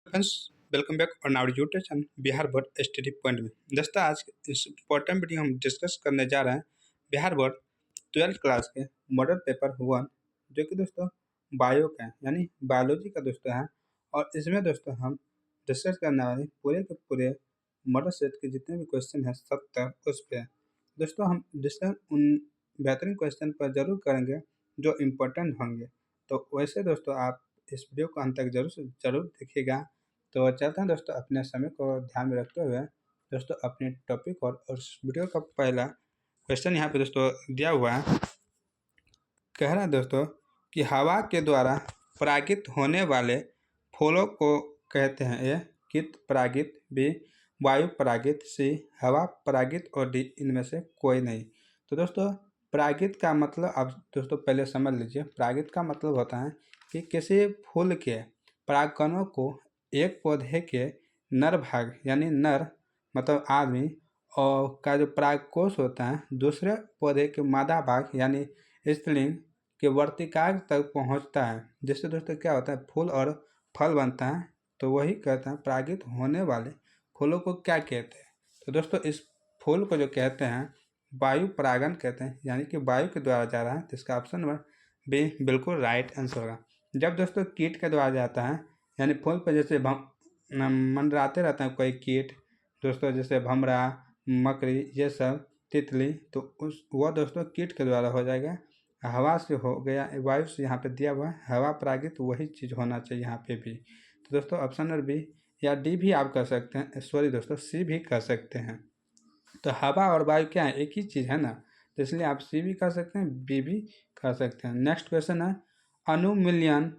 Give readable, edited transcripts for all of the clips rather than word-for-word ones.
Friends, welcome back on our YouTube channel Bihar board study point में। दोस्तों, आज इस इम्पोर्टेंट वीडियो हम डिस्कस करने जा रहे हैं बिहार बोर्ड 12th क्लास के मॉडल पेपर 1, जो कि दोस्तों बायो का है, यानी बायोलॉजी का दोस्तों है। और इसमें दोस्तों हम डिस्कस करने वाले पूरे के पूरे मॉडल सेट के जितने भी क्वेश्चन हैं 70 उस पर दोस्तों हम डिस्कस उन बेहतरीन क्वेश्चन पर जरूर करेंगे जो इम्पोर्टेंट होंगे। तो वैसे दोस्तों आप इस वीडियो को अंत तक जरूर से जरूर देखिएगा। तो चलते हैं दोस्तों, अपने समय को ध्यान में रखते हुए दोस्तों अपने टॉपिक और उस वीडियो का पहला क्वेश्चन यहाँ पे दोस्तों दिया हुआ है। कह रहा है दोस्तों कि हवा के द्वारा परागित होने वाले फूलों को कहते हैं ए कीट परागित, बी वायु परागित, सी हवा परागित और डी इनमें से कोई नहीं। तो दोस्तों परागित का मतलब आप दोस्तों पहले समझ लीजिए। परागित का मतलब होता है कि किसी फूल के परागकणों को एक पौधे के नर भाग यानी नर मतलब आदमी और का जो परागकोश होता है दूसरे पौधे के मादा भाग यानी स्त्रीलिंग के वर्तिकाग्र तक पहुंचता है, जिससे दोस्तों क्या होता है फूल और फल बनता है। तो वही कहते हैं परागित होने वाले फूलों को क्या कहते हैं। तो दोस्तों इस फूल को जो कहते हैं वायु परागण कहते हैं, यानी कि वायु के द्वारा जा रहा है। तो इसका ऑप्शन नंबर बी बिल्कुल राइट आंसर होगा। जब दोस्तों कीट के द्वारा जाता है यानी फूल पर जैसे मंडराते रहते हैं कोई कीट दोस्तों, जैसे भमरा, मकड़ी, ये सब तितली, तो उस वह दोस्तों कीट के द्वारा हो जाएगा। हवा से हो गया, वायु से यहाँ पे दिया हुआ है हवा परागित, वही चीज़ होना चाहिए यहाँ पे भी। तो दोस्तों ऑप्शन नंबर बी या डी भी आप कर सकते हैं, सॉरी दोस्तों सी भी कर सकते हैं। तो हवा और वायु क्या है, एक ही चीज़ है ना, तो इसलिए आप सी भी कर सकते हैं, बी भी कर सकते हैं। नेक्स्ट क्वेश्चन है अनुमिलियन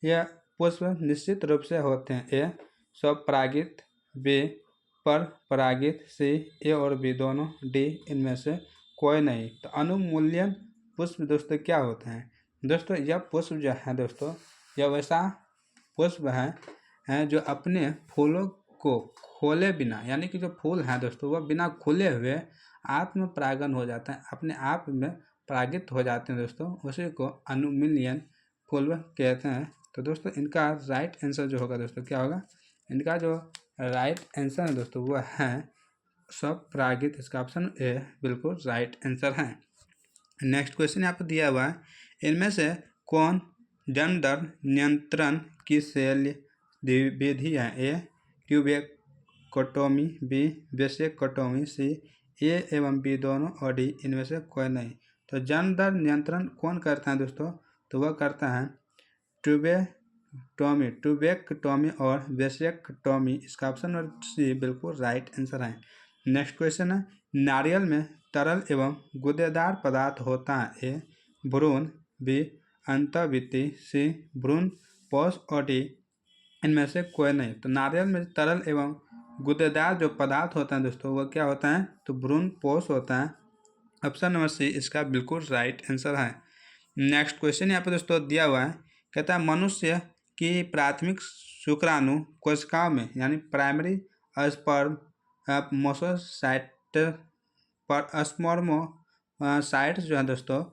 या पुष्प निश्चित रूप से होते हैं ए स्वपरागित, बी पर परागित, सी ए और बी दोनों, डी इनमें से कोई नहीं। तो अनुमूल्यन पुष्प दोस्तों क्या होते हैं। दोस्तों यह पुष्प जो है दोस्तों यह वैसा पुष्प है जो अपने फूलों को खोले बिना, यानी कि जो फूल हैं दोस्तों वह बिना खुले हुए आत्म परागन हो जाता है, अपने आप में परागित हो जाते हैं दोस्तों, उसी को अनुमिलियन फूल कहते हैं। तो दोस्तों इनका राइट आंसर जो होगा दोस्तों क्या होगा, इनका जो राइट आंसर है दोस्तों वह है स्वपरागित। इसका ऑप्शन ए बिल्कुल राइट आंसर है। नेक्स्ट क्वेश्चन यहाँ पर दिया हुआ है इनमें से कौन जेंडर नियंत्रण की शैल्य विधि है ए ट्यूबेक्टोमी, बी वेसेक्टोमी, सी ए एवं बी दोनों और डी इनमें से कोई नहीं। तो जेंडर नियंत्रण कौन करता है दोस्तों, तो वह करता है ट्यूबेक्टोमी और वेसेक्टोमी। इसका ऑप्शन नंबर सी बिल्कुल राइट आंसर है। नेक्स्ट क्वेश्चन है नारियल में तरल एवं गुदेदार पदार्थ होता है ए भ्रूण, बी अंतर्वृत्ति, सी भ्रूण पोष और डी इनमें से कोई नहीं। तो नारियल में तरल एवं गुदेदार जो पदार्थ होता है दोस्तों वह क्या होता है, तो भ्रूण पोष होता है। ऑप्शन नंबर सी इसका बिल्कुल राइट आंसर है। नेक्स्ट क्वेश्चन यहाँ पे दोस्तों दिया हुआ है, कहता है मनुष्य की प्राथमिक शुक्राणु कोशिकाओं में यानी प्राइमरी स्पर्म मोसोसाइट पर स्पर्मोसाइट्स जो है दोस्तों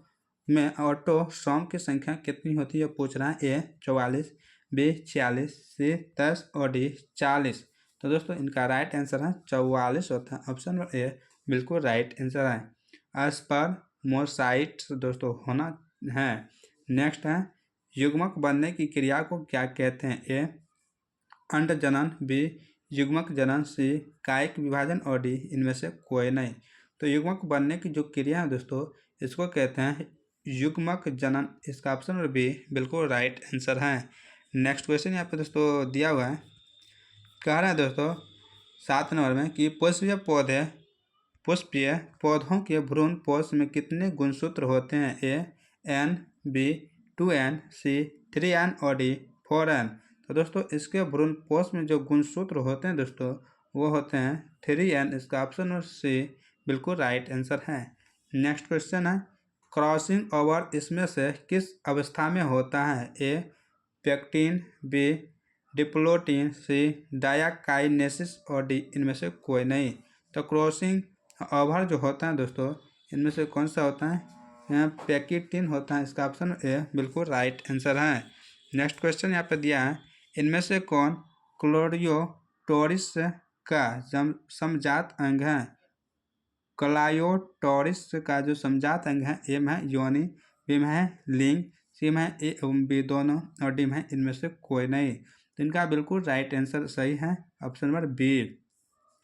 में ऑटोसोम की संख्या कितनी होती है पूछ रहा है ए 44, बी 46, सी 10 और डी 40। तो दोस्तों इनका राइट आंसर है 44 होता है। ऑप्शन नंबर ए बिल्कुल राइट आंसर है। स्पर्मोसाइट्स दोस्तों होना है। नेक्स्ट है युग्मक बनने की क्रिया को क्या कहते हैं ए अंड जनन, बी युग्मक जनन, सी कायिक विभाजन और डी इनमें से कोई नहीं। तो युग्मक बनने की जो क्रिया है दोस्तों इसको कहते हैं युग्मक जनन। इसका ऑप्शन नंबर बी बिल्कुल राइट आंसर है। नेक्स्ट क्वेश्चन यहाँ पे दोस्तों दिया हुआ है, कह रहा है दोस्तों 7 नंबर में कि पुष्पीय पौधों के भ्रूण पोष में कितने गुणसूत्र होते हैं A N, B 2n, C 3n और डी 4n। तो दोस्तों इसके भ्रूण पोष में जो गुणसूत्र होते हैं दोस्तों वो होते हैं 3n। इसका ऑप्शन नंबर सी बिल्कुल राइट आंसर है। नेक्स्ट क्वेश्चन है क्रॉसिंग ओवर इसमें से किस अवस्था में होता है ए पेक्टिन, बी डिप्लोटिन, सी डायाकाइनेसिस और डी इनमें से कोई नहीं। तो क्रॉसिंग ओवर जो होता है दोस्तों इनमें से कौन सा होता है, पेक्टिन होता है। इसका ऑप्शन ए बिल्कुल राइट आंसर है। नेक्स्ट क्वेश्चन यहाँ पे दिया है इनमें से कौन क्लोरियोटोरिस का समजात अंग है। क्लायोटोरिस का जो समजात अंग है, ए में है योनि, बी में है लिंग, सी में है ए एवं बी दोनों, और डी में है इनमें से कोई नहीं। तो इनका बिल्कुल राइट आंसर सही है option number B.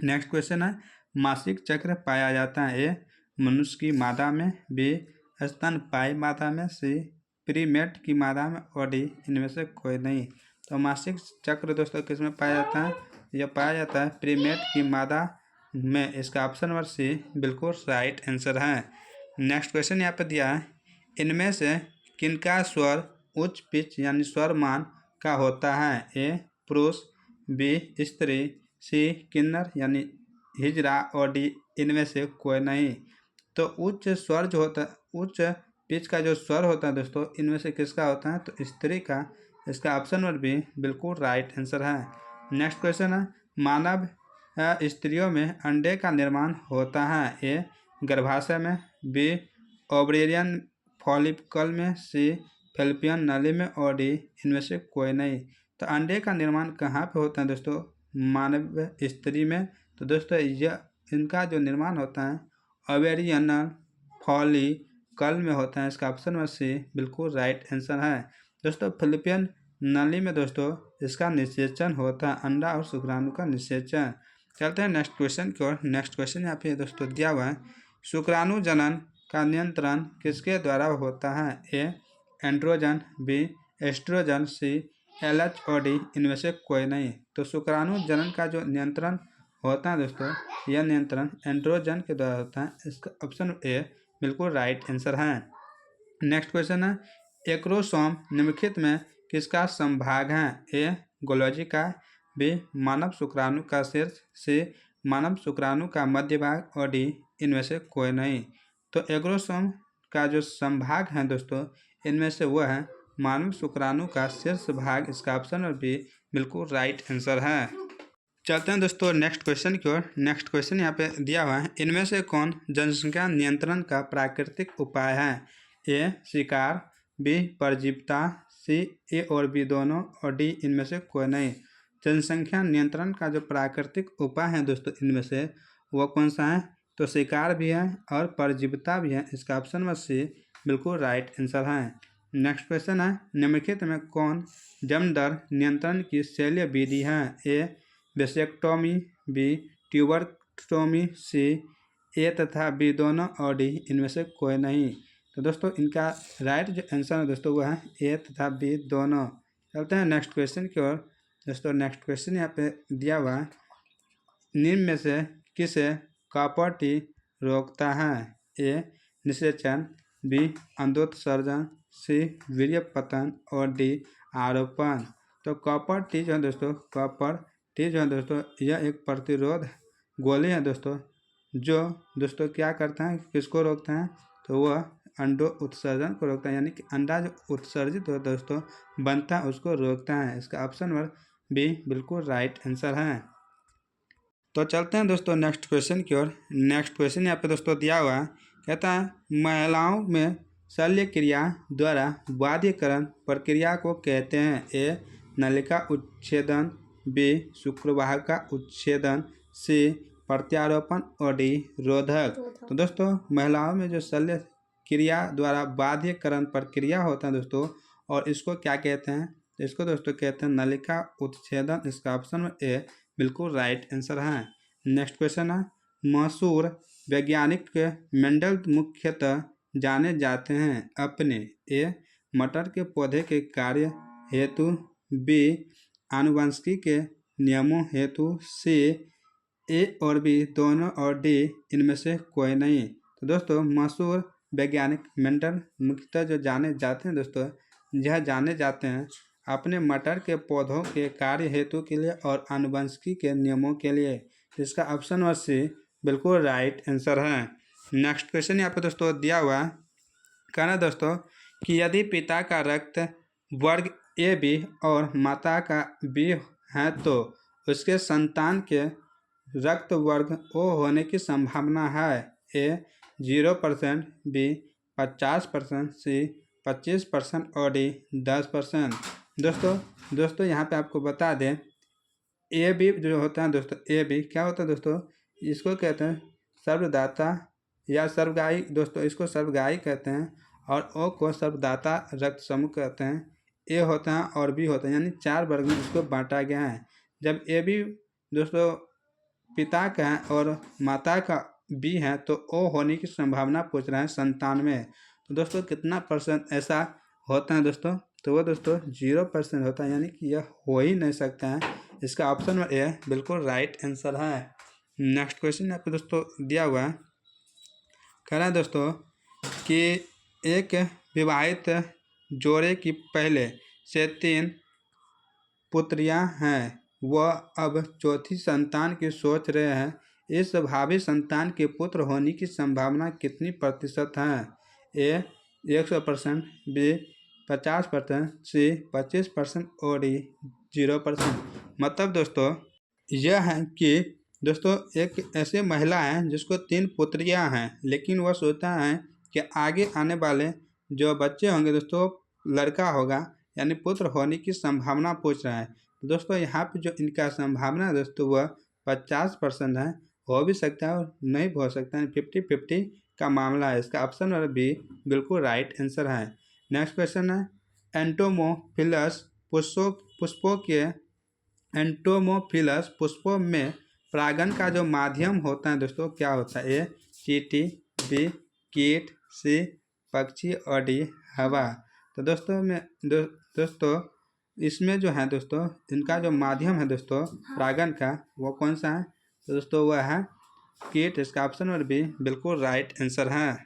Next question है, मासिक चक्र पाया जाता है। ए मनुष्य की मादा में, बी स्तनपायी मादा में, सी प्रीमेट की मादा में, और डी इनमें से कोई नहीं। तो मासिक चक्र दोस्तों किस में पाया जाता है? यह पाया जाता है प्रीमेट की मादा में। इसका ऑप्शन नंबर सी बिल्कुल राइट आंसर है। नेक्स्ट क्वेश्चन यहाँ पे दिया है, इनमें से किनका स्वर उच्च पिच यानी स्वर मान का होता है? ए पुरुष, बी स्त्री, सी किन्नर यानी हिजरा, और डी इनमें से कोई नहीं। तो उच्च स्वर जो होता है, उच्च पिच का जो स्वर होता है दोस्तों, इनमें से किसका होता है? तो स्त्री का। इसका ऑप्शन नंबर बी बिल्कुल राइट आंसर है। नेक्स्ट क्वेश्चन है, मानव स्त्रियों में अंडे का निर्माण होता है। ए गर्भाशय में, बी ओवरियन फॉलिकल में, सी फैलोपियन नली में, और डी इनमें से कोई नहीं। तो अंडे का निर्माण कहाँ पे होता है दोस्तों? मानव स्त्री में। तो दोस्तों यह इनका जो निर्माण होता है ओवेरियन फॉलिकल में होता है। इसका ऑप्शन नंबर सी बिल्कुल राइट आंसर है। दोस्तों फैलोपियन नली में दोस्तों इसका निषेचन होता है, अंडा और शुक्राणु का निषेचन। चलते हैं नेक्स्ट क्वेश्चन की ओर। नेक्स्ट क्वेश्चन यहाँ पे दोस्तों दिया हुआ है, शुक्राणु जनन का नियंत्रण किसके द्वारा होता है? ए एंड्रोजन, बी एस्ट्रोजन, सी एलएच, और डी इनमें से कोई नहीं। तो शुक्राणु जनन का जो नियंत्रण होता है दोस्तों, यह नियंत्रण एंड्रोजन के द्वारा होता है। इसका ऑप्शन ए बिल्कुल राइट आंसर है। नेक्स्ट क्वेश्चन है, एक्रोसोम निम्नलिखित में किसका संभाग है? ए गोल्जी का, बी मानव शुक्राणु का शीर्ष, सी मानव शुक्राणु का मध्य भाग, और डी इनमें से कोई नहीं। तो एग्रोसोम का जो संभाग है दोस्तों, इनमें से वह है मानव शुक्राणु का शीर्ष भाग। इसका ऑप्शन नंबर बी बिल्कुल राइट आंसर है। चलते हैं दोस्तों नेक्स्ट क्वेश्चन की ओर। नेक्स्ट क्वेश्चन यहाँ पे दिया हुआ है, इनमें से कौन जनसंख्या नियंत्रण का प्राकृतिक उपाय है? ए शिकार, बी परजीविता, सी ए और बी दोनों, और डी इनमें से कोई नहीं। जनसंख्या नियंत्रण का जो प्राकृतिक उपाय है दोस्तों, इनमें से वो कौन सा है? तो शिकार भी है और परजीविता भी है। इसका ऑप्शन नंबर सी बिल्कुल राइट आंसर है। नेक्स्ट क्वेश्चन है, निम्नलिखित में कौन जन्म दर नियंत्रण की शैल्य विधि है? ए वेसेक्टोमी, बी ट्यूबरक्टोमी, सी ए तथा बी दोनों, और डी इनमें से कोई नहीं। तो दोस्तों इनका राइट जो आंसर है दोस्तों वो है ए तथा बी दोनों। चलते हैं नेक्स्ट क्वेश्चन की ओर। दोस्तों नेक्स्ट क्वेश्चन यहाँ पे दिया हुआ है, निम्न में से किसे कॉपर टी रोकता है? ए निषेचन, बी अंडोत्सर्जन, सी वीर्यपतन, और डी आरोपण। तो कॉपर टी जो है दोस्तों, कॉपर टी जो है दोस्तों, यह एक प्रतिरोध गोली है दोस्तों, जो दोस्तों क्या करता है, किसको रोकता है? तो वह अंडो उत्सर्जन को रोकता है, यानी कि अंडा जो उत्सर्जित हो दोस्तों बनता है उसको रोकता है। इसका ऑप्शन नंबर बी बिल्कुल राइट आंसर है। तो चलते हैं दोस्तों नेक्स्ट क्वेश्चन की ओर। नेक्स्ट क्वेश्चन यहाँ पे दोस्तों दिया हुआ है, कहता है महिलाओं में शल्य क्रिया द्वारा बाध्यकरण प्रक्रिया को कहते हैं? ए नलिका उच्छेदन, बी शुक्रवाह का उच्छेदन, सी प्रत्यारोपण, और डी रोधक। तो दोस्तों महिलाओं में जो शल्य क्रिया द्वारा बाध्यकरण प्रक्रिया होता है दोस्तों, और इसको क्या कहते हैं? तो इसको दोस्तों कहते हैं नलिका उच्छेदन। इसका ऑप्शन ए बिल्कुल राइट आंसर है। नेक्स्ट क्वेश्चन है, मशहूर वैज्ञानिक मेंडल मुख्यतः जाने जाते हैं अपने? ए मटर के पौधे के कार्य हेतु, बी आनुवंशिकी के नियमों हेतु, सी ए और बी दोनों, और डी इनमें से कोई नहीं। तो दोस्तों मशहूर वैज्ञानिक मेंडल मुख्यतः जो जाने जाते हैं दोस्तों, यह जाने जाते हैं अपने मटर के पौधों के कार्य हेतु के लिए और आनुवंशिकी के नियमों के लिए। इसका ऑप्शन नंबर सी बिल्कुल राइट आंसर है। नेक्स्ट क्वेश्चन यहाँ पे दोस्तों दिया हुआ है, कहना दोस्तों कि यदि पिता का रक्त वर्ग ए बी और माता का बी है तो उसके संतान के रक्त वर्ग ओ होने की संभावना है? ए 0%, बी 50%, सी 25%, और डी 10%। दोस्तों यहाँ पे आपको बता दें ए बी जो होता है दोस्तों, ए बी क्या होता है दोस्तों, इसको कहते हैं सर्वदाता या सर्वगायी दोस्तों, इसको सर्वगायी कहते हैं। और ओ को सर्वदाता रक्त समूह कहते हैं। ए होता है और बी होता है, यानी 4 वर्ग में इसको बांटा गया है। जब ए बी दोस्तों पिता का है और माता का बी है तो ओ होने की संभावना पूछ रहा है 97 में। तो दोस्तों कितना % ऐसा होता है दोस्तों, तो वो दोस्तों 0% होता है, यानी कि यह हो ही नहीं सकता है। इसका ऑप्शन नंबर ए बिल्कुल राइट आंसर है। नेक्स्ट क्वेश्चन आपको दोस्तों दिया हुआ है, कह रहा है दोस्तों कि एक विवाहित जोड़े की पहले से 3 पुत्रियां हैं, वह अब चौथी संतान की सोच रहे हैं। इस भावी संतान के पुत्र होने की संभावना कितनी % है? ए 100%, बी 50%, सी 25% और डी 0%। मतलब दोस्तों यह है कि दोस्तों एक ऐसी महिला है जिसको 3 पुत्रियां हैं, लेकिन वह सोचता है कि आगे आने वाले जो बच्चे होंगे दोस्तों लड़का होगा, यानी पुत्र होने की संभावना पूछ रहा है। तो दोस्तों यहाँ पे जो इनका संभावना है दोस्तों वह 50% है। हो भी सकता है और नहीं भी हो सकता है, 50-50 का मामला है। इसका ऑप्शन नंबर बी बिल्कुल राइट आंसर है। नेक्स्ट क्वेश्चन है, एंटोमोफिलस पुष्पों में परागण का जो माध्यम होता है दोस्तों क्या होता है? ए चींटी, बी कीट, सी पक्षी और डी हवा। तो दोस्तों इसमें जो है दोस्तों इनका जो माध्यम है दोस्तों परागण का वो कौन सा है? तो दोस्तों वह है कीट। इसका ऑप्शन नंबर बी बिल्कुल राइट आंसर है।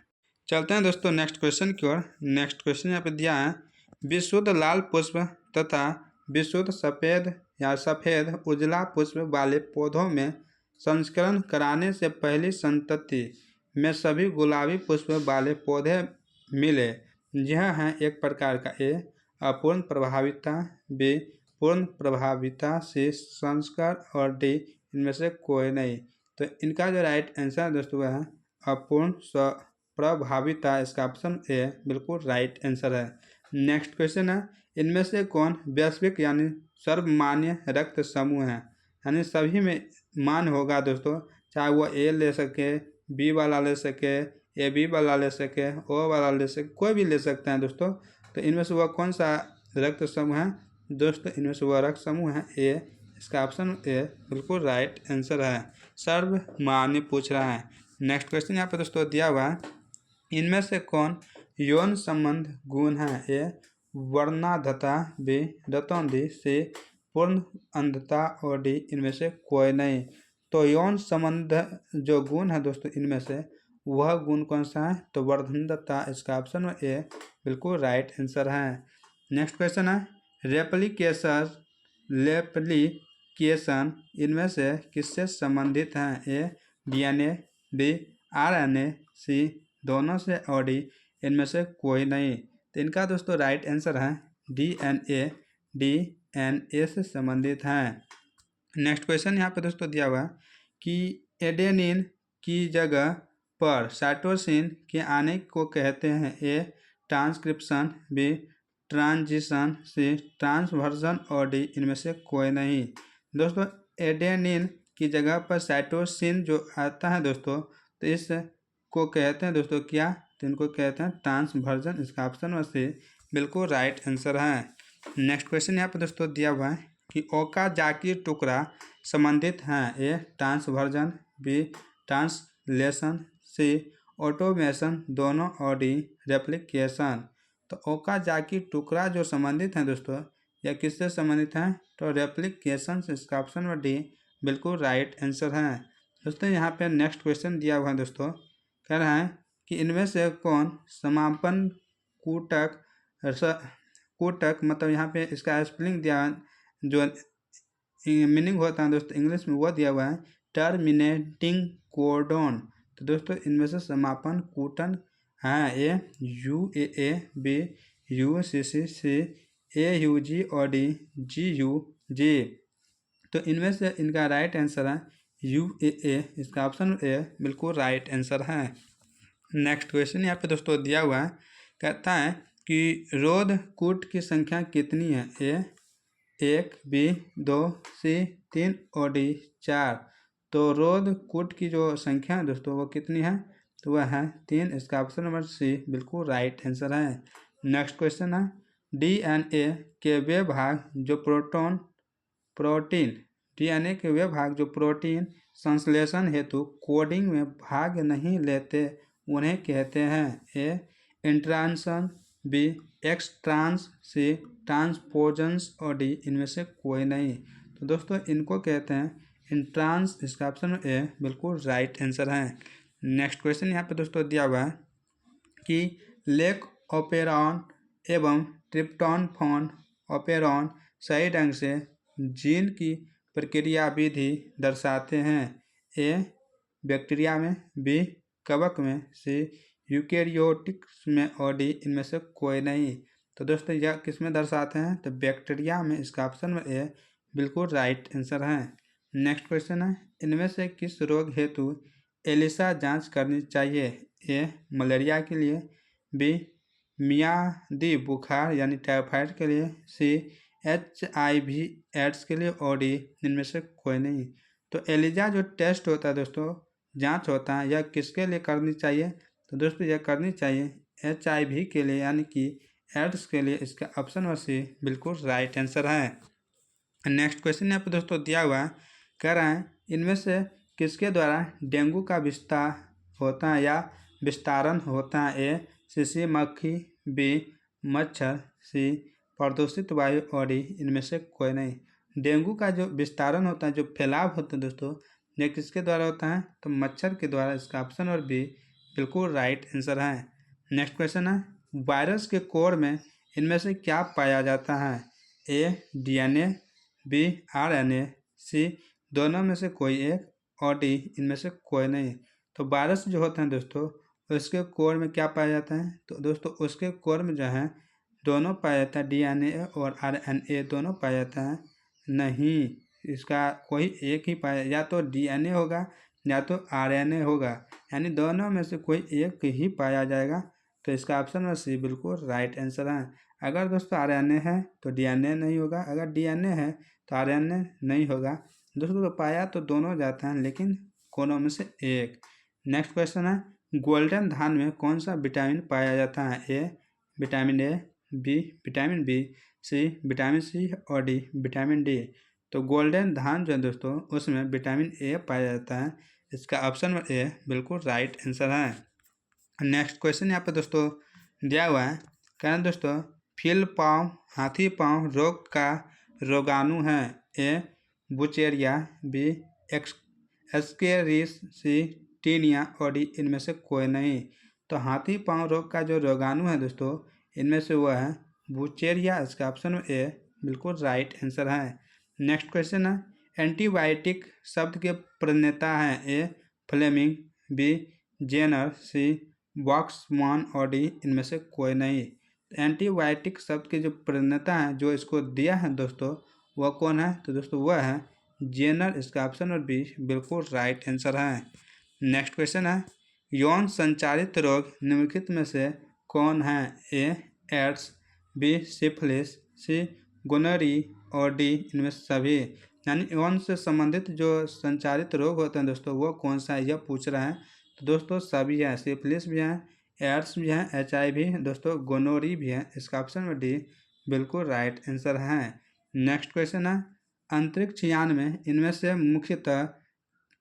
चलते हैं दोस्तों नेक्स्ट क्वेश्चन की ओर। नेक्स्ट क्वेश्चन यहाँ पे दिया है, विशुद्ध लाल पुष्प तथा विशुद्ध सफ़ेद या सफ़ेद उजला पुष्प वाले पौधों में संस्करण कराने से पहली संतति में सभी गुलाबी पुष्प वाले पौधे मिले। यह है एक प्रकार का ए अपूर्ण प्रभाविता, बी पूर्ण प्रभाविता, सी संस्कार और डी इनमें से कोई नहीं। तो इनका जो राइट आंसर दोस्तों वह है अपूर्ण प्रभाविता। इसका ऑप्शन ए बिल्कुल राइट आंसर है। नेक्स्ट क्वेश्चन है, इनमें से कौन वैश्विक यानी सर्वमान्य रक्त समूह है? यानी सभी में मान होगा दोस्तों, चाहे वो ए ले सके, बी वाला ले सके, ए बी वाला ले सके, ओ वाला ले सके, कोई भी ले सकते हैं दोस्तों। तो इनमें से वह कौन सा रक्त समूह है? दोस्तों इनमें से वह रक्त समूह है ए। इसका ऑप्शन ए बिल्कुल राइट आंसर है। सर्वमान्य पूछ रहा है। नेक्स्ट क्वेश्चन यहाँ पे दोस्तों दिया हुआ है, इनमें से कौन यौन संबंध गुण है? ए वर्णांधता, बी रतौंधी, सी पूर्ण अंधता और डी इनमें से कोई नहीं। तो यौन संबंध जो गुण है दोस्तों इनमें से वह गुण कौन सा है? तो वर्धनता। इसका ऑप्शन ए बिल्कुल राइट आंसर है। नेक्स्ट क्वेश्चन है, रेप्लिकेशन इनमें से किससे संबंधित हैं? ए DNA, बी RNA, सी दोनों से और डी इनमें से कोई नहीं। तो इनका दोस्तों राइट आंसर है DNA से संबंधित हैं। नेक्स्ट क्वेश्चन यहाँ पे दोस्तों दिया हुआ है कि एडेनिन की जगह पर साइटोसिन के आने को कहते हैं। ए ट्रांसक्रिप्शन, बी ट्रांजिशन, सी ट्रांसवर्जन और डी इनमें से कोई नहीं। दोस्तों एडेनिन की जगह पर साइटोसिन जो आता है दोस्तों तो इसको कहते हैं दोस्तों क्या? तो इनको कहते हैं ट्रांसवर्जन। इसका ऑप्शन में से बिल्कुल राइट आंसर है। नेक्स्ट क्वेश्चन यहाँ पर दोस्तों दिया हुआ है कि ओकाजाकी टुकड़ा संबंधित हैं। ए ट्रांसवर्जन, बी ट्रांसलेशन, सी ऑटोमेशन दोनों और डी रेप्लिकेशन। तो ओकाजाकी टुकड़ा जो संबंधित हैं दोस्तों यह किससे संबंधित हैं? तो रेप्लिकेशन से। इसका ऑप्शन में डी बिल्कुल राइट आंसर है। दोस्तों यहाँ पे नेक्स्ट क्वेश्चन दिया हुआ है दोस्तों, कह रहा है कि इनमें से कौन समापन कूटक मतलब यहाँ पे इसका स्पेलिंग दिया जो मीनिंग होता है दोस्तों इंग्लिश में वो दिया हुआ है टर्मिनेटिंग कोडोन। तो दोस्तों इनमें से समापन कूटन है। ए UAA, बी UCC, सी AUG और डी GUG। तो इनमें से इनका राइट आंसर है UAA। इसका ऑप्शन ए बिल्कुल राइट आंसर है। नेक्स्ट क्वेश्चन यहाँ पे दोस्तों दिया हुआ है, कहता है कि रोध कूट की संख्या कितनी है? ए 1, बी 2, सी 3 और डी 4। तो रोध कूट की जो संख्या है दोस्तों वो कितनी है, तो वह है 3। इसका ऑप्शन नंबर सी बिल्कुल राइट आंसर है। नेक्स्ट क्वेश्चन है डीएनए के वे भाग जो प्रोटीन डीएनए के वे भाग जो प्रोटीन संश्लेषण हेतु कोडिंग में भाग नहीं लेते उन्हें कहते हैं। ए इंट्रांसन, बी एक्स ट्रांस, सी ट्रांसपोजन्स और डी इनमें से कोई नहीं। तो दोस्तों इनको कहते हैं इंट्रांस। इसका ऑप्शन ए बिल्कुल राइट आंसर है। नेक्स्ट क्वेश्चन यहाँ पे दोस्तों दिया हुआ है कि लेक ओपेरॉन एवं ट्रिप्टोफैन ओपेरॉन सही ढंग से जीन की प्रक्रिया विधि दर्शाते हैं। ए बैक्टीरिया में, बी कवक में, सी यूकेरियोटिक्स में और डी इनमें से कोई नहीं। तो दोस्तों यह किस में दर्शाते हैं, तो बैक्टीरिया में। इसका ऑप्शन में ए बिल्कुल राइट आंसर है। नेक्स्ट क्वेश्चन है इनमें से किस रोग हेतु एलिसा जांच करनी चाहिए। ए मलेरिया के लिए, बी मियादी बुखार यानी टाइफाइड के लिए, सी HIV एड्स के लिए और डी इनमें से कोई नहीं। तो एलिजा जो टेस्ट होता है दोस्तों, जांच होता है, यह किसके लिए करनी चाहिए, तो दोस्तों यह करनी चाहिए HIV के लिए यानी कि एड्स के लिए। इसका ऑप्शन नंबर सी बिल्कुल राइट आंसर है। नेक्स्ट क्वेश्चन यहाँ पे दोस्तों दिया हुआ है, कह रहे हैं इनमें से किसके द्वारा डेंगू का विस्तार होता है या विस्तारण होता है। ए शीशी मक्खी, बी मच्छर, सी प्रदूषित वायु और डी इनमें से कोई नहीं। डेंगू का जो विस्तारण होता है, जो फैलाव होता है दोस्तों, यह किसके द्वारा होता है, तो मच्छर के द्वारा। इसका ऑप्शन और बी बिल्कुल राइट आंसर है। नेक्स्ट क्वेश्चन है वायरस के कोर में इनमें से क्या पाया जाता है। ए DNA, बी RNA, सी दोनों में से कोई एक और डी इनमें से कोई नहीं। तो वायरस जो होता है दोस्तों उसके कोर में क्या पाया जाता है, तो दोस्तों उसके कोर में जो है दोनों पाया जाता है, DNA और RNA दोनों पाया जाता है नहीं। इसका कोई एक ही पाया, या तो DNA होगा या तो RNA होगा, यानी दोनों में से कोई एक ही पाया जाएगा। तो इसका ऑप्शन में सी बिल्कुल राइट आंसर है। अगर दोस्तों RNA है तो DNA नहीं होगा, अगर DNA है तो RNA नहीं होगा। दोस्तों तो पाया तो दोनों जाते हैं लेकिन कोनों में से एक। नेक्स्ट क्वेश्चन है गोल्डन धान में कौन सा विटामिन पाया जाता है। A vitamin A, B vitamin B, C vitamin C और डी विटामिन डी। तो गोल्डन धान जो है दोस्तों उसमें विटामिन ए पाया जाता है। इसका ऑप्शन ए बिल्कुल राइट आंसर है। नेक्स्ट क्वेश्चन यहाँ पे दोस्तों दिया हुआ है, कहना दोस्तों फील पाँव हाथी पाँव रोग का रोगाणु है। ए बुचेरिया, बी एस्केरिस, सी टीनिया और डी इनमें से कोई नहीं। तो हाथी पाँव रोग का जो रोगाणु है दोस्तों इनमें से वह है बुचेरिया। इसका ऑप्शन में ए बिल्कुल राइट आंसर है। नेक्स्ट क्वेश्चन है एंटीबायोटिक शब्द के प्रणेता हैं। ए फ्लेमिंग, बी जेनर, सी बॉक्समान और डी इनमें से कोई नहीं। एंटीबायोटिक शब्द के जो प्रणेता हैं, जो इसको दिया है दोस्तों, वह कौन है, तो दोस्तों वह है जेनर। इसका ऑप्शन और बी बिल्कुल राइट आंसर है। नेक्स्ट क्वेश्चन है यौन संचारित रोग निम्नलिखित में से कौन है। ए एड्स, बी सिफिलिस, सी गोनोरी और डी इनमें सभी। यानी यौन से संबंधित जो संचारित रोग होते हैं दोस्तों वो कौन सा है, यह पूछ रहा है। तो दोस्तों सभी है, सिफिलिस भी है, एड्स भी है, HIV दोस्तों गोनोरी भी है। इसका ऑप्शन में डी बिल्कुल राइट आंसर है। नेक्स्ट क्वेश्चन है अंतरिक्ष यान में इनमें से मुख्यतः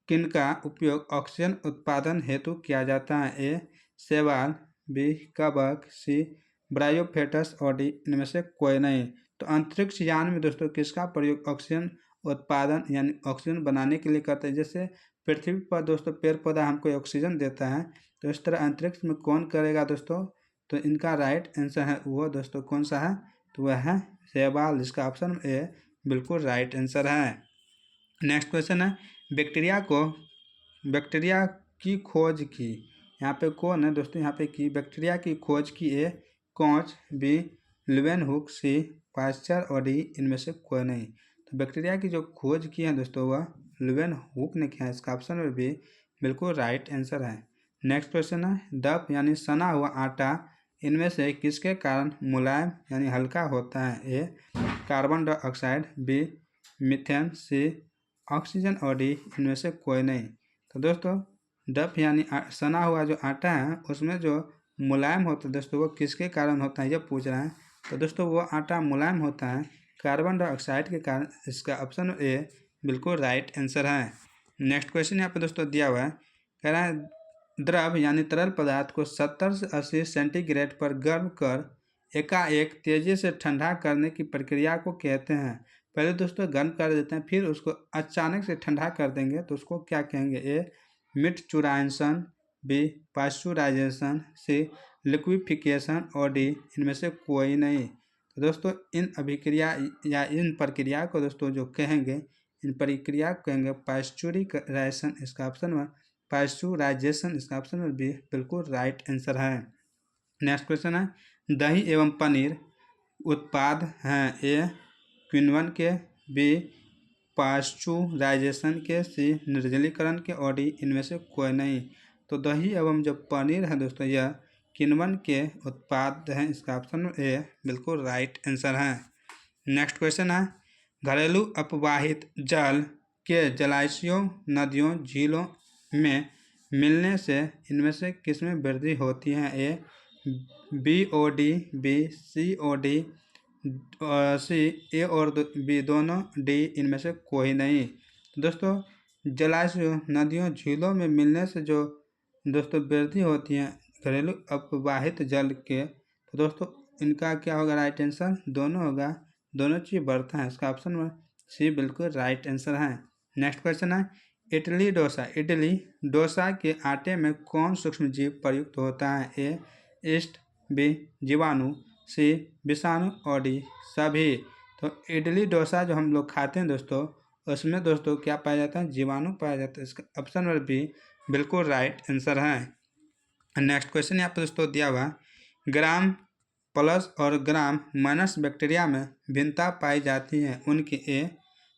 किनका उपयोग ऑक्सीजन उत्पादन हेतु किया जाता है। ए शैवाल, बी कवक, सी ब्रायोफेटस और डी इनमें से कोई नहीं। तो अंतरिक्ष यान में दोस्तों किसका प्रयोग ऑक्सीजन उत्पादन यानी ऑक्सीजन बनाने के लिए करते हैं। जैसे पृथ्वी पर दोस्तों पेड़ पौधा हमको ऑक्सीजन देता है, तो इस तरह अंतरिक्ष में कौन करेगा दोस्तों, तो इनका राइट आंसर है वो दोस्तों कौन सा है, तो वह है शैवाल। इसका ऑप्शन ए बिल्कुल राइट आंसर है। नेक्स्ट क्वेश्चन है बैक्टीरिया की खोज की, यहाँ पे कौन है दोस्तों, यहाँ पे की बैक्टीरिया की खोज की। ए कॉच, बी लेवेनहुक, सी पास्चर और डी इनमें से कोई नहीं। तो बैक्टीरिया की जो खोज की है दोस्तों वह लेवेनहुक ने किया है। इसका ऑप्शन में भी बिल्कुल राइट आंसर है। नेक्स्ट क्वेश्चन है डफ यानी सना हुआ आटा इनमें से किसके कारण मुलायम यानी हल्का होता है। ए कार्बन डाइऑक्साइड, बी मीथेन, सी ऑक्सीजन और डी इनमें से कोई नहीं। तो दोस्तों डफ यानी सना हुआ जो आटा है उसमें जो मुलायम होता है दोस्तों वो किसके कारण होता है ये पूछ रहा है। तो दोस्तों वो आटा मुलायम होता है कार्बन डाइऑक्साइड के कारण। इसका ऑप्शन ए बिल्कुल राइट आंसर है। नेक्स्ट क्वेश्चन यहाँ पे दोस्तों दिया हुआ है, कह रहा है द्रव यानी तरल पदार्थ को 70 से 80 सेंटीग्रेड पर गर्म कर एकाएक तेजी से ठंडा करने की प्रक्रिया को कहते हैं। पहले दोस्तों गर्म कर देते हैं फिर उसको अचानक से ठंडा कर देंगे तो उसको क्या कहेंगे। ए मिक्सचुराइजेशन, बी पाश्चुराइजेशन, सी लिक्विफिकेशन और डी इनमें से कोई नहीं। तो दोस्तों इन अभिक्रिया या इन प्रक्रिया को दोस्तों जो कहेंगे इन प्रक्रिया को कहेंगे पाश्चुराइजेशन। इसका ऑप्शन में पाश्चुराइजेशन, इसका ऑप्शन में बी बिल्कुल राइट आंसर है। नेक्स्ट क्वेश्चन है, दही एवं पनीर उत्पाद हैं। ए किण्वन के, बी पाश्चुराइजेशन के, सी निर्जलीकरण के और डी इनमें से कोई नहीं। तो दही एवं जो पनीर है दोस्तों यह किण्वन के उत्पाद हैं। इसका ऑप्शन ए बिल्कुल राइट आंसर है। नेक्स्ट क्वेश्चन है, घरेलू अपवाहित जल के जलाशयों, नदियों, झीलों में मिलने से इनमें से किसमें वृद्धि होती है। ए BOD, बी COD, सी ए और बी दोनों, डी इनमें से कोई नहीं। दोस्तों जलाशयों, नदियों, झीलों में मिलने से जो दोस्तों वृद्धि होती है घरेलू अपवाहित जल के, तो दोस्तों इनका क्या होगा राइट आंसर, दोनों होगा, दोनों चीज़ बढ़ता है। इसका ऑप्शन में सी बिल्कुल राइट आंसर है। नेक्स्ट क्वेश्चन है, इडली डोसा, इडली डोसा के आटे में कौन सूक्ष्म जीव प्रयुक्त होता है। ए ईस्ट, बी जीवाणु, सी विषाणु और डी सभी। तो इडली डोसा जो हम लोग खाते हैं दोस्तों उसमें दोस्तों क्या पाया जाता है, जीवाणु पाया जाता है। इसका ऑप्शन नंबर बी बिल्कुल राइट आंसर है। नेक्स्ट क्वेश्चन यहाँ पर दोस्तों दिया हुआ, ग्राम प्लस और ग्राम माइनस बैक्टीरिया में भिन्नता पाई जाती है उनकी। ए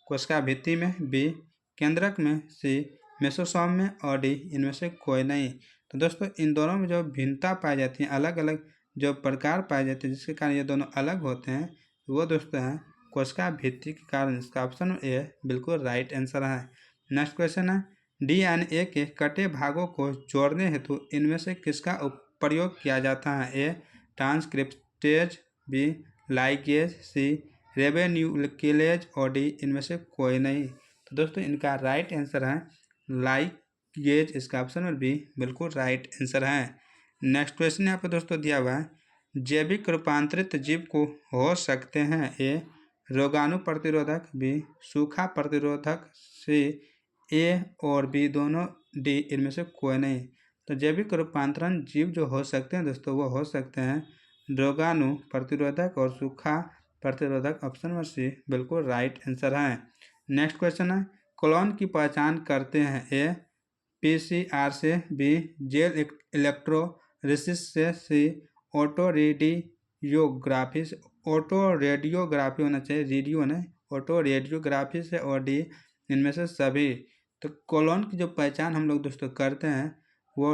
कोशिका भित्ति में, बी केंद्रक में, सी मेसोसोम में और डी इनमें से कोई नहीं। तो दोस्तों इन दोनों में जो भिन्नता पाई जाती है, अलग अलग जो प्रकार पाए जाते हैं जिसके कारण ये दोनों अलग होते हैं वो दोस्तों हैं कोशिका भित्ति के कारण। इसका ऑप्शन ए बिल्कुल राइट आंसर है। नेक्स्ट क्वेश्चन है, DNA के कटे भागों को जोड़ने हेतु इनमें से किसका प्रयोग किया जाता है। ए ट्रांसक्रिप्टेज, बी लाइगेज, सी रिबोन्यूक्लिएज और डी इनमें से कोई नहीं। तो दोस्तों इनका राइट आंसर है लाइगेज। इसका ऑप्शन में बी बिल्कुल राइट आंसर है। नेक्स्ट क्वेश्चन यहाँ पे दोस्तों दिया हुआ है, जैविक रूपांतरित जीव को हो सकते हैं। ए रोगाणु प्रतिरोधक, बी सूखा प्रतिरोधक, सी ए और बी दोनों, डी इनमें से कोई नहीं। तो जैविक रूपांतरण जीव जो हो सकते हैं दोस्तों वो हो सकते हैं रोगाणु प्रतिरोधक और सूखा प्रतिरोधक। ऑप्शन नंबर सी बिल्कुल राइट आंसर है। नेक्स्ट क्वेश्चन है, क्लोन की पहचान करते हैं। ए PCR से, बी जेल इलेक्ट्रोरेसिस से, सी ऑटो रेडियोग्राफी से, ऑटो रेडियोग्राफी होना चाहिए, रेडियो नहीं, ऑटो रेडियोग्राफी से और डी इनमें से सभी। तो कोलोन की जो पहचान हम लोग दोस्तों करते हैं वो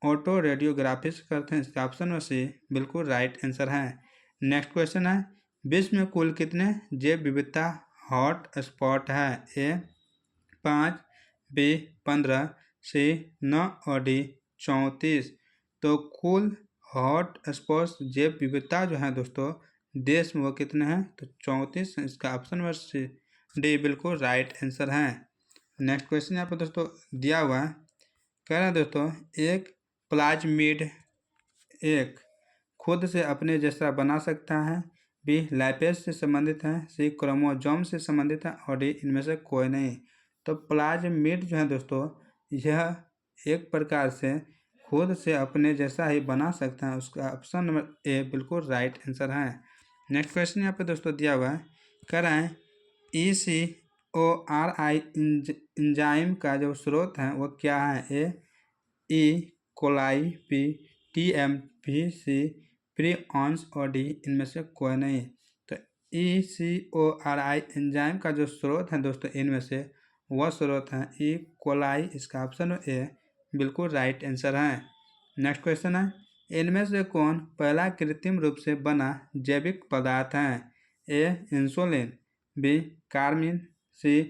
ऑटो रेडियोग्राफी से करते हैं। इसका ऑप्शन में सी बिल्कुल राइट आंसर है। नेक्स्ट क्वेश्चन है, विश्व में कुल कितने जैव विविधता हॉट स्पॉट है। ए 5, बी 15, सी 9 और डी 34। तो कुल हॉट स्पॉट जैव विविधता जो है दोस्तों देश में वो कितने हैं, तो 34। इसका ऑप्शन नंबर सी डी बिल्कुल राइट आंसर है। नेक्स्ट क्वेश्चन यहाँ पर दोस्तों दिया हुआ है, कह रहे हैं दोस्तों एक प्लाज्मिड एक खुद से अपने जैसा बना सकता है, बी लाइपेज से संबंधित है, सी क्रोमोसोम से संबंधित है और डी इनमें से कोई नहीं। तो प्लाज्मिड जो है दोस्तों यह एक प्रकार से खुद से अपने जैसा ही बना सकता है। उसका ऑप्शन नंबर ए बिल्कुल राइट आंसर है। नेक्स्ट क्वेश्चन यहाँ पे दोस्तों दिया हुआ है, कह रहे हैं ECORI इंजाइम का जो स्रोत है वो क्या है। ए ई कोलाई, बी TMP, सी प्रिऑन्स और डी इनमें से कोई नहीं। तो ECORI एंजाइम का जो स्रोत है दोस्तों इनमें से वह स्रोत है ई कोलाई। इसका ऑप्शन ए बिल्कुल राइट आंसर है। नेक्स्ट क्वेश्चन है, इनमें से कौन पहला कृत्रिम रूप से बना जैविक पदार्थ है। ए इंसुलिन, बी कार्मिन, सी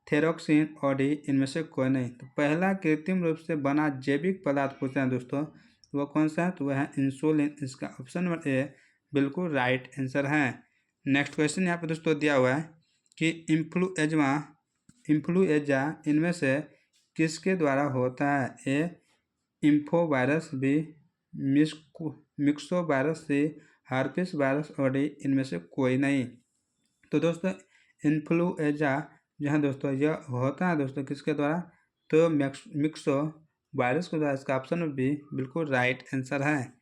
थेरोक्सिन और डी इनमें से कोई नहीं। तो पहला कृत्रिम रूप से बना जैविक पदार्थ पूछते हैं दोस्तों, वो कौन सा है? तो वह है इंसुलिन। इसका ऑप्शन नंबर ए बिल्कुल राइट आंसर है। नेक्स्ट क्वेश्चन यहाँ पे दोस्तों दिया हुआ है कि इन्फ्लुएंजा इनमें से किसके द्वारा होता है? ए इम्फो virus, B myxo virus, C herpes virus और डी इनमें से कोई नहीं। तो दोस्तों इन्फ्लुएंजा जो है दोस्तों यह होता है दोस्तों किसके द्वारा? तो मिक्सो वायरस के द्वारा। इसका ऑप्शन बी बिल्कुल राइट आंसर है।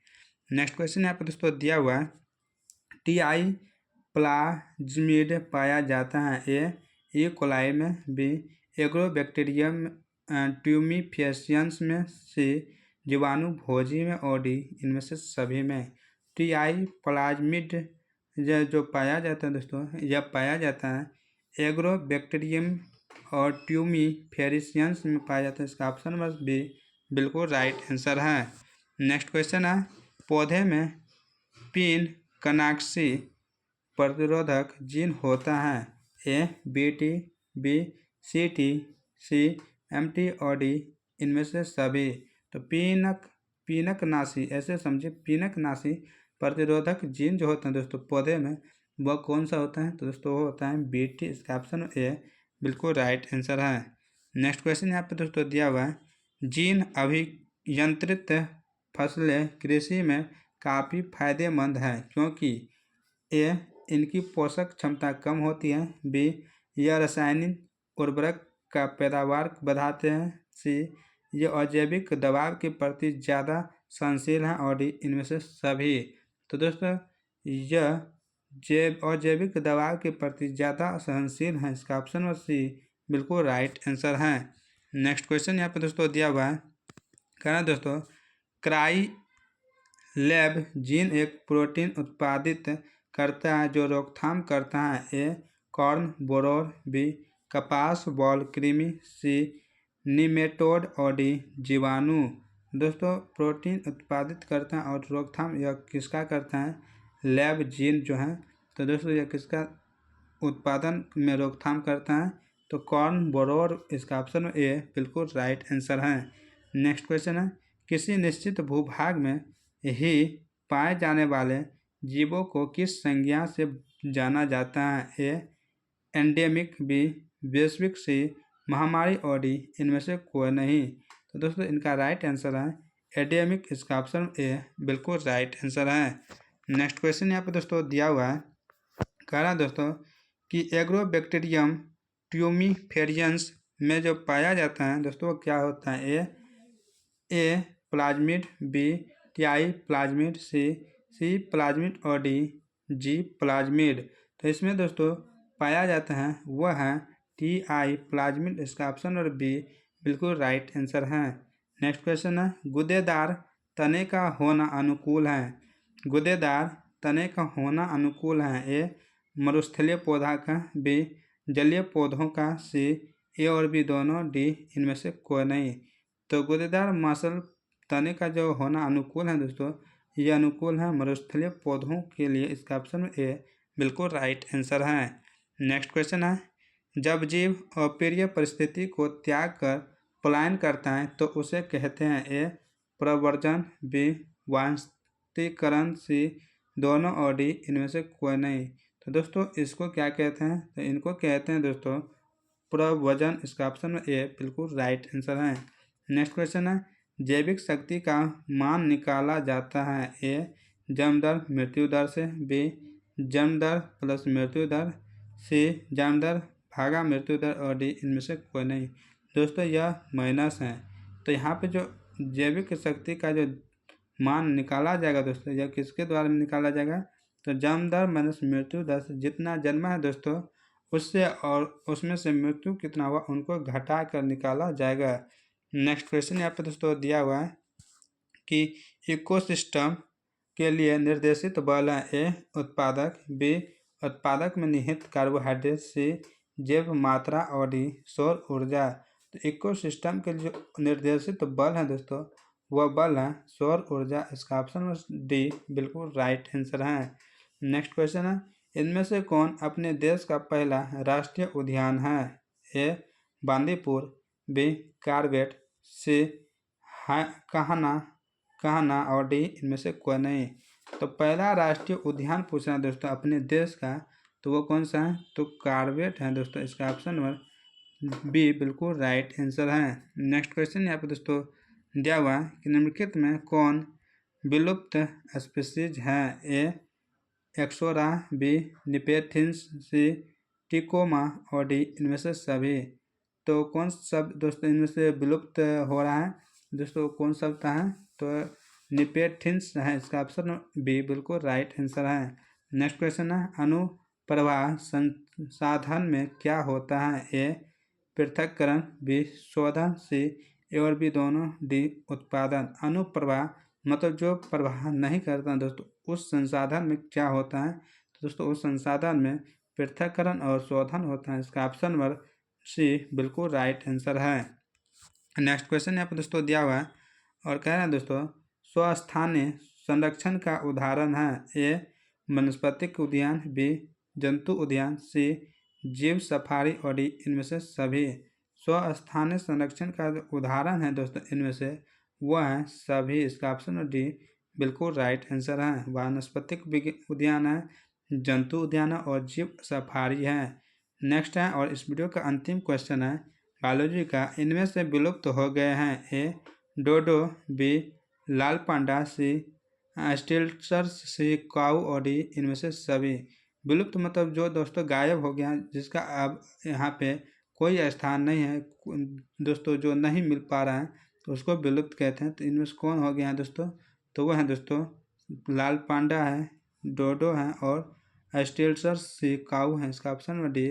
नेक्स्ट क्वेश्चन यहाँ पर दोस्तों दिया हुआ है टीआई प्लाज्मिड पाया जाता है ए कोलाई में, बी एग्रोबैक्टीरियम ट्यूमिफेसियंस में, सी जीवाणु भोजी में और डी इनमें से सभी में। टीआई प्लाज्मिड जो पाया जाता है दोस्तों यह पाया जाता है एग्रोबैक्टीरियम और ट्यूमिफेसियंस में पाया जाता है। इसका ऑप्शन नंबर बी बिल्कुल राइट आंसर है। नेक्स्ट क्वेश्चन है पौधे में पिन कनाक्सी प्रतिरोधक जीन होता है ए बीटी, बी सीटी, सी एमटी और डी इनमें से सभी। तो पीनकनाशी ऐसे समझिए, पीनकनाशी प्रतिरोधक जीन जो होता है दोस्तों पौधे में वह कौन सा होता है? तो दोस्तों वो होता है बीटी। इसका ऑप्शन ए बिल्कुल राइट आंसर है। नेक्स्ट क्वेश्चन यहाँ पे दोस्तों दिया हुआ है जीन अभियंत्रित फसलें कृषि में काफ़ी फायदेमंद है क्योंकि ए इनकी पोषक क्षमता कम होती है, बी यह रासायनिक उर्वरक का पैदावार बढ़ाते हैं, सी ये अजैविक दबाव के प्रति ज़्यादा सहनशील हैं और डी इनमें से सभी। तो दोस्तों यह अजैविक दबाव के प्रति ज़्यादा सहनशील हैं। इसका ऑप्शन नंबर सी बिल्कुल राइट आंसर है। नेक्स्ट क्वेश्चन यहाँ पे दोस्तों दिया हुआ है कहना दोस्तों क्राई लैब जीन एक प्रोटीन उत्पादित करता है जो रोकथाम करता है ए कॉर्न बोरोर, बी कपास बॉल कृमि, सी निमेटोड और डी जीवाणु। दोस्तों प्रोटीन उत्पादित करता है और रोकथाम यह किसका करता है? लैब जीन जो है तो दोस्तों यह किसका उत्पादन में रोकथाम करता है? तो कॉर्न बोरोर। इसका ऑप्शन ए बिल्कुल राइट आंसर है। नेक्स्ट क्वेश्चन है किसी निश्चित भूभाग में ही पाए जाने वाले जीवों को किस संज्ञा से जाना जाता है? ए एंडेमिक, बी वैश्विक, सी महामारी और डी इनमें से कोई नहीं। तो दोस्तों इनका राइट आंसर है एंडेमिक। इसका ऑप्शन ए बिल्कुल राइट आंसर है। नेक्स्ट क्वेश्चन यहाँ पे दोस्तों दिया हुआ है कह रहा है दोस्तों कि एग्रोबैक्टीरियम ट्यूमिफेरियंस में जो पाया जाता है दोस्तों क्या होता है? ए प्लाज्मिड, बी टीआई प्लाज्मिड, सी प्लाज्मिड और डी जी प्लाज्मिड। तो इसमें दोस्तों पाया जाता है वह है टीआई प्लाज्मिड। इसका ऑप्शन नंबर बी बिल्कुल राइट आंसर है। नेक्स्ट क्वेश्चन है गुदेदार तने का होना अनुकूल है। गुदेदार तने का होना अनुकूल है ए मरुस्थलीय पौधा का, बी जलीय पौधों का, सी ए और बी दोनों, डी इनमें से कोई नहीं। तो गुदेदार मसल तने का जो होना अनुकूल है दोस्तों ये अनुकूल है मरुस्थलीय पौधों के लिए। इसका ऑप्शन ए बिल्कुल राइट आंसर है। नेक्स्ट क्वेश्चन है जब जीव अप्रिय परिस्थिति को त्याग कर पलायन करता है तो उसे कहते हैं ए प्रव्रजन, बी वांशिकरण, सी दोनों और डी इनमें से कोई नहीं। तो दोस्तों इसको क्या कहते हैं? तो इनको कहते हैं दोस्तों प्रव्रजन। इसका ऑप्शन ए बिल्कुल राइट आंसर है। नेक्स्ट क्वेश्चन है जैविक शक्ति का मान निकाला जाता है ए जन्म दर मृत्यु दर से, बी जन्म दर प्लस मृत्यु दर, सी जन्म दर भागा मृत्यु दर और डी इनमें से कोई नहीं। दोस्तों यह माइनस है। तो यहाँ पे जो जैविक शक्ति का जो मान निकाला जाएगा दोस्तों यह किसके द्वारा निकाला जाएगा? तो जन्म दर माइनस मृत्यु दर से जितना जन्मा है दोस्तों उससे और उसमें से मृत्यु कितना हुआ उनको घटा कर निकाला जाएगा। नेक्स्ट क्वेश्चन यहाँ पे दोस्तों दिया हुआ है कि इकोसिस्टम के लिए निर्देशित बल है ए उत्पादक, बी उत्पादक में निहित कार्बोहाइड्रेट, सी जैव मात्रा और डी सौर ऊर्जा। तो इकोसिस्टम के लिए जो निर्देशित बल है दोस्तों वह बल है सौर ऊर्जा। इसका ऑप्शन डी बिल्कुल राइट आंसर है। नेक्स्ट क्वेश्चन है इनमें से कौन अपने देश का पहला राष्ट्रीय उद्यान है? ए बांदीपुर, बी कार्बेट, सी कहना कहना और डी इनमें से कोई नहीं। तो पहला राष्ट्रीय उद्यान पूछना है दोस्तों अपने देश का, तो वो कौन सा है? तो कार्बेट है दोस्तों। इसका ऑप्शन नंबर बी बिल्कुल राइट आंसर है। नेक्स्ट क्वेश्चन यहाँ पे दोस्तों दिया हुआ है कि निम्नलिखित में कौन विलुप्त स्पीसीज है? ए एक्सोरा, बी निपेथिन्स, सी टिकोमा और डी इनमें से सभी। तो कौन सब दोस्तों इनमें से विलुप्त हो रहा है? दोस्तों कौन सा है? तो निपेथिन्स है। इसका ऑप्शन बी बिल्कुल राइट आंसर है। नेक्स्ट क्वेश्चन है अनुप्रवाह संसाधन में क्या होता है? ए पृथक्करण, बी शोधन, सी और बी दोनों, डी उत्पादन। अनुप्रवाह मतलब जो प्रवाह नहीं करता दोस्तों, उस संसाधन में क्या होता है? तो दोस्तों उस संसाधन में पृथक्करण और शोधन होता है। इसका ऑप्शन नंबर सी बिल्कुल राइट आंसर है। नेक्स्ट क्वेश्चन यहाँ पर दोस्तों दिया हुआ है और कह रहे हैं दोस्तों स्वस्थानीय संरक्षण का उदाहरण है? ए वनस्पतिक उद्यान, बी जंतु उद्यान, सी जीव सफारी और डी इनमें से सभी। स्वस्थानीय संरक्षण का उदाहरण है दोस्तों इनमें से वह है सभी। इसका ऑप्शन डी बिल्कुल राइट आंसर है। वनस्पतिक उद्यान है, जंतु उद्यान है और जीव सफारी है। नेक्स्ट है और इस वीडियो का अंतिम क्वेश्चन है बायोलॉजी का, इनमें से विलुप्त हो गए हैं? ए डोडो, बी लाल पांडा, सी स्टिल्टर्स, सी काऊ और डी इनमें से सभी। विलुप्त मतलब जो दोस्तों गायब हो गया, जिसका अब यहाँ पे कोई स्थान नहीं है दोस्तों, जो नहीं मिल पा रहा है तो उसको विलुप्त कहते हैं। तो इनमें से कौन हो गया है दोस्तों? तो वह है दोस्तों लाल पांडा है, डोडो है और स्टिल्टर्स, सी काऊ है। इसका ऑप्शन नंबर डी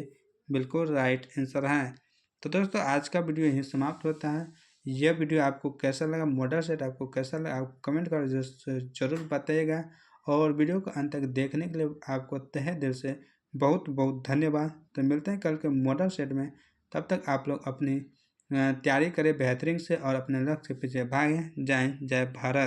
बिल्कुल राइट आंसर है। तो दोस्तों आज का वीडियो यहीं समाप्त होता है। यह वीडियो आपको कैसा लगा, मॉडल सेट आपको कैसा लगा, आप कमेंट कर जरूर बताइएगा। और वीडियो को अंत तक देखने के लिए आपको तहे दिल से बहुत बहुत धन्यवाद। तो मिलते हैं कल के मॉडल सेट में। तब तक आप लोग अपनी तैयारी करें बेहतरीन से और अपने लक्ष्य के पीछे भागें। जय हिंद, जय भारत।